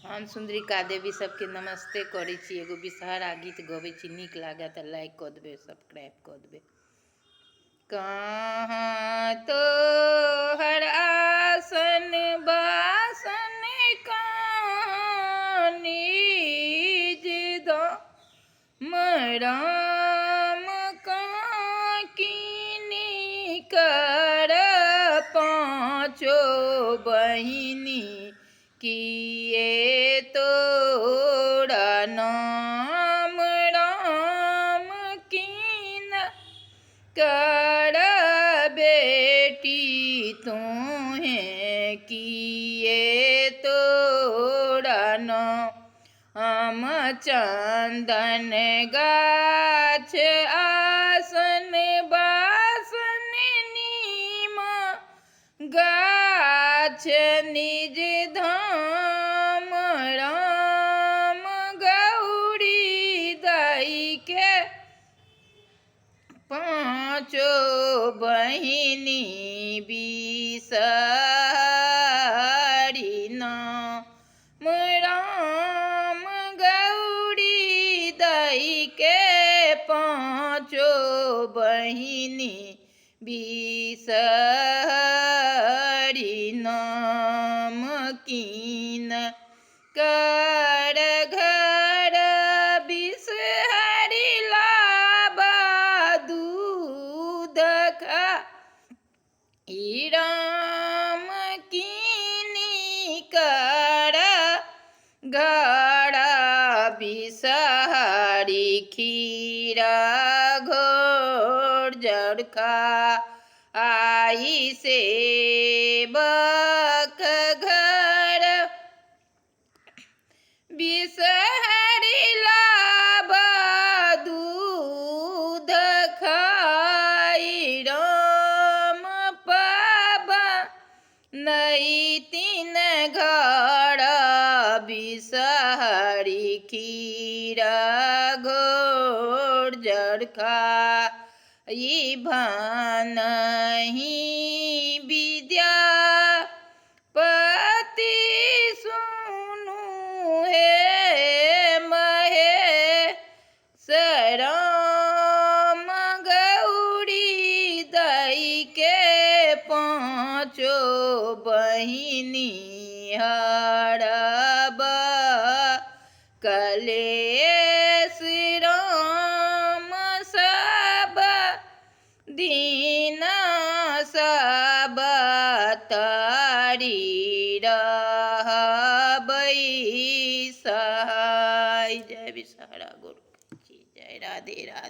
हम सुंदरिका देवी सबके नमस्ते करै छी। एगो विषहारा गीत गबै छी, नीक लागे तऽ लाइक कऽ देबै, सब्सक्राइब कऽ देबै। कहाँ तोहर आसन बासन कहाँ निज धाम राम कहाँ कीनी कर पाँचो बहिनी किए तोरा नाम राम कीन कर बेटी तोहें किए तोरा नाम चंदन गाछ आसन बासन नीम गाछ निज धाम राम गौरी दाई के पाँचो बहिनी बिसहरी नाम राम गौरी दाई के पाँचो बहिनी बिसहरी नाम कीन कर घर बिसहरी लाबा दूध खा राम कीनी कर घड़ा बिसहरी खीरा घोर जड़खा आई से बक घर बिसहरी लाबा दूध खाई राम पाबा नई तीन घर बिसहरी खीरा घोर जड़खा ई भानहि विद्या पति सुनु हे महे राम गौरी दाई के पाँचो बहिनी हरब कलेश राम सब दीन सब तारी रहबै सहाय। जय विषहारा गुरु, जय राधे राधे।